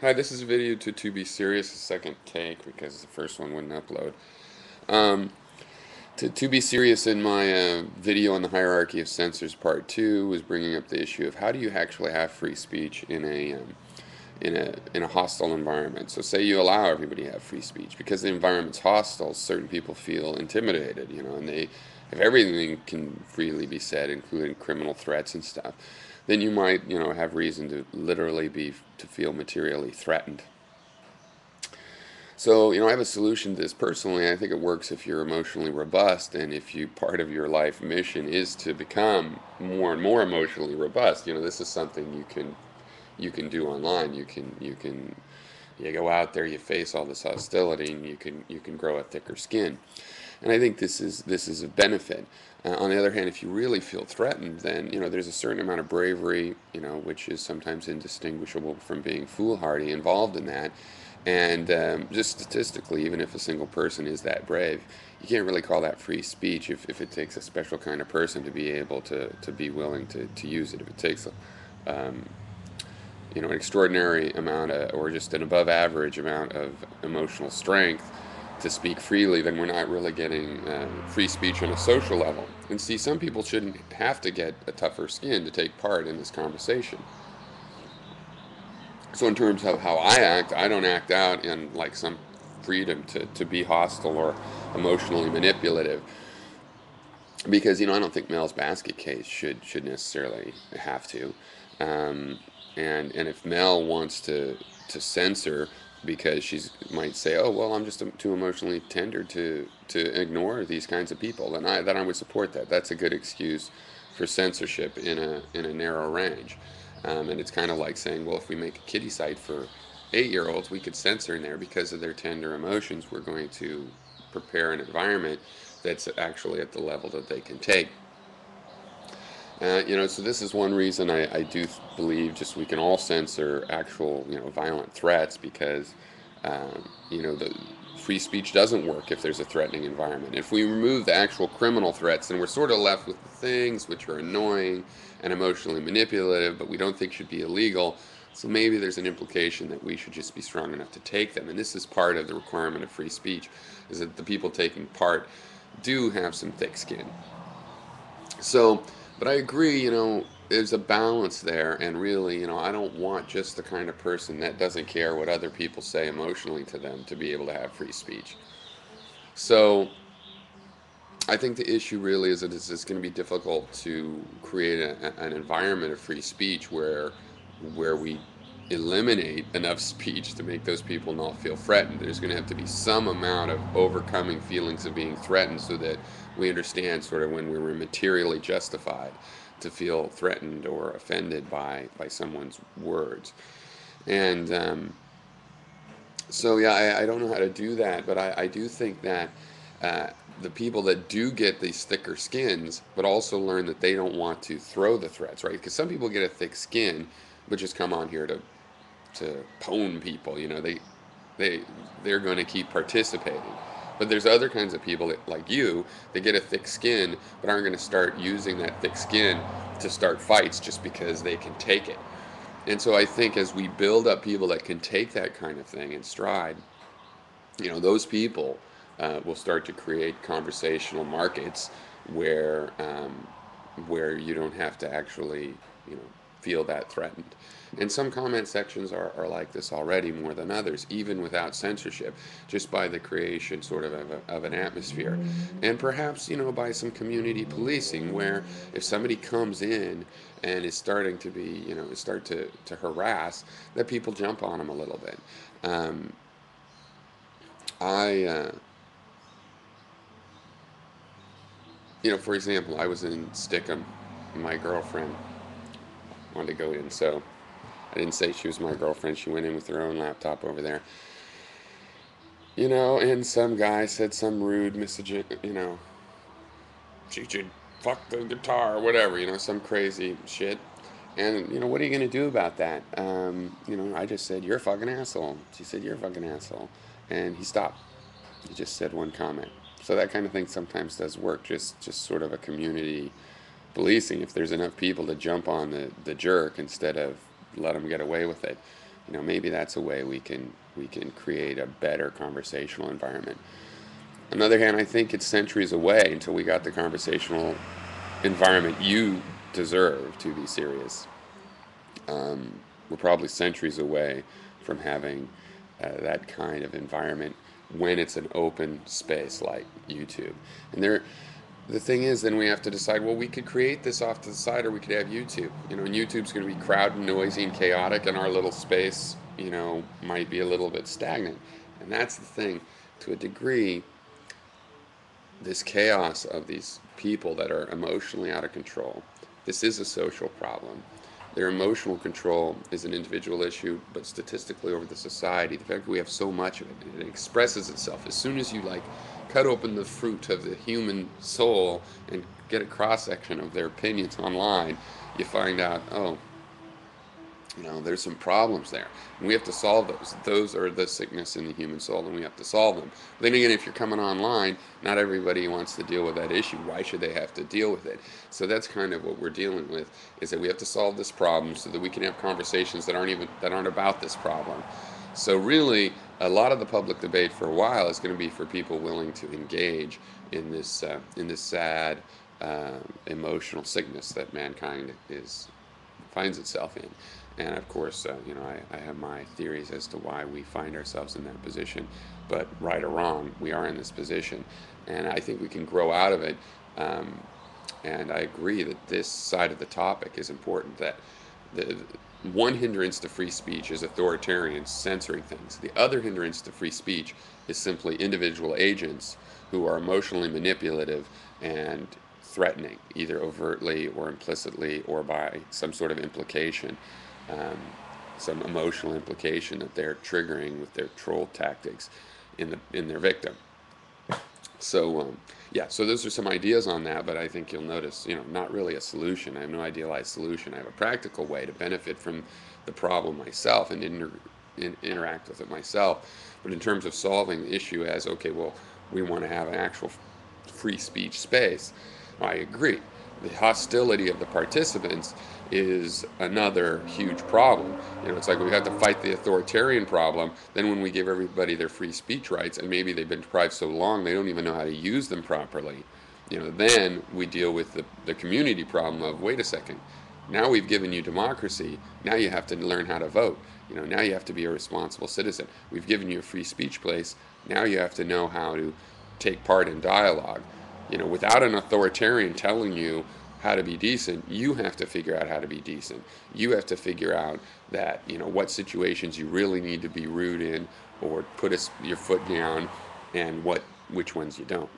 Hi, this is a video to be serious, a second take because the first one wouldn't upload. Um, to be serious, in my video on the hierarchy of censors, part two was bringing up the issue of how do you actually have free speech in a hostile environment. So, say you allow everybody to have free speech because the environment's hostile. Certain people feel intimidated, and they if everything can freely be said, including criminal threats and stuff, then you might, have reason to literally be to feel materially threatened. So, I have a solution to this personally. I think it works if you're emotionally robust and if you part of your life mission is to become more and more emotionally robust. This is something you can do online. You go out there, you face all this hostility, and you can grow a thicker skin. And I think this is a benefit. On the other hand, if you really feel threatened, then there's a certain amount of bravery, which is sometimes indistinguishable from being foolhardy, involved in that. And just statistically, even if a single person is that brave, you can't really call that free speech if it takes a special kind of person to be able to be willing to use it. If it takes an extraordinary amount or just an above average amount of emotional strength to speak freely, then we're not really getting free speech on a social level. And see, some people shouldn't have to get a tougher skin to take part in this conversation. So in terms of how I act, I don't act out in like some freedom to be hostile or emotionally manipulative because I don't think Mel's basket case should necessarily have to. Um, and if Mel wants to censor because she's might say, oh well, I'm just too emotionally tender to ignore these kinds of people, then I would support that. That's a good excuse for censorship in a narrow range. And it's kind of like saying, well, if we make a kiddie site for 8-year-olds, we could censor in there because of their tender emotions. We're going to prepare an environment that's actually at the level that they can take. So this is one reason I do believe just we can all censor actual, violent threats because, the free speech doesn't work if there's a threatening environment. If we remove the actual criminal threats, then we're sort of left with the things which are annoying and emotionally manipulative, but we don't think should be illegal. So maybe there's an implication that we should just be strong enough to take them. And this is part of the requirement of free speech, is that the people taking part do have some thick skin. So, but I agree, there's a balance there, and really, I don't want just the kind of person that doesn't care what other people say emotionally to them to be able to have free speech. So, I think the issue really is that it's going to be difficult to create an environment of free speech where we eliminate enough speech to make those people not feel threatened. There's going to have to be some amount of overcoming feelings of being threatened so that we understand sort of when we were materially justified to feel threatened or offended by someone's words. And so, yeah, I don't know how to do that, but I do think that uh, the people that do get these thicker skins, but also learn that they don't want to throw the threats, right? Because some people get a thick skin, but just come on here to pwn people. They they're going to keep participating. But there's other kinds of people that, like you, that get a thick skin, but aren't going to start using that thick skin to start fights just because they can take it. And so I think as we build up people that can take that kind of thing in stride, those people will start to create conversational markets where where you don't have to actually, you know, feel that threatened. And some comment sections are like this already more than others, even without censorship, just by the creation sort of an atmosphere. And perhaps, by some community policing where if somebody comes in and is starting to be, start to harass, that people jump on them a little bit. Um, I, for example, I was in Stickham. My girlfriend wanted to go in, so I didn't say she was my girlfriend. She went in with her own laptop over there. And some guy said some rude message, she should fuck the guitar or whatever, some crazy shit. And, what are you going to do about that? I just said, you're a fucking asshole. She said, you're a fucking asshole. And he stopped. He just said one comment. So that kind of thing sometimes does work, just sort of a community policing. If there's enough people to jump on the jerk instead of let him get away with it, maybe that's a way we can create a better conversational environment. On the other hand, I think it's centuries away until we got the conversational environment you deserve to be serious. We're probably centuries away from having that kind of environment when it's an open space like YouTube. And the thing is, then we have to decide, well, we could create this off to the side, or we could have YouTube. And YouTube's going to be crowded, noisy, and chaotic, and our little space, might be a little bit stagnant. And that's the thing. To a degree, this chaos of these people that are emotionally out of control, this is a social problem. Their emotional control is an individual issue, but statistically over the society, the fact that we have so much of it, it expresses itself. As soon as you cut open the fruit of the human soul and get a cross section of their opinions online, you find out, oh, there's some problems there. And we have to solve those. Those are the sickness in the human soul, and we have to solve them. But then again, if you're coming online, not everybody wants to deal with that issue. Why should they have to deal with it? So that's kind of what we're dealing with, is that we have to solve this problem so that we can have conversations that aren't about this problem. So really, a lot of the public debate for a while is going to be for people willing to engage in this sad emotional sickness that mankind finds itself in. And of course, I have my theories as to why we find ourselves in that position. But right or wrong, we are in this position. And I think we can grow out of it. And I agree that this side of the topic is important, that the one hindrance to free speech is authoritarians censoring things. The other hindrance to free speech is simply individual agents who are emotionally manipulative and threatening, either overtly or implicitly or by some sort of implication, some emotional implication that they're triggering with their troll tactics in their victim. So yeah, so those are some ideas on that, but I think you'll notice, not really a solution. I have no idealized solution. I have a practical way to benefit from the problem myself and interact with it myself. But in terms of solving the issue as, okay, well, we want to have an actual free speech space, I agree. The hostility of the participants is another huge problem. It's like we have to fight the authoritarian problem. Then when we give everybody their free speech rights, and maybe they've been deprived so long they don't even know how to use them properly, then we deal with the community problem of, wait a second, now we've given you democracy, now you have to learn how to vote. Now you have to be a responsible citizen. We've given you a free speech place, now you have to know how to take part in dialogue. Without an authoritarian telling you how to be decent, you have to figure out how to be decent. You have to figure out that, what situations you really need to be rude in or put your foot down, and which ones you don't.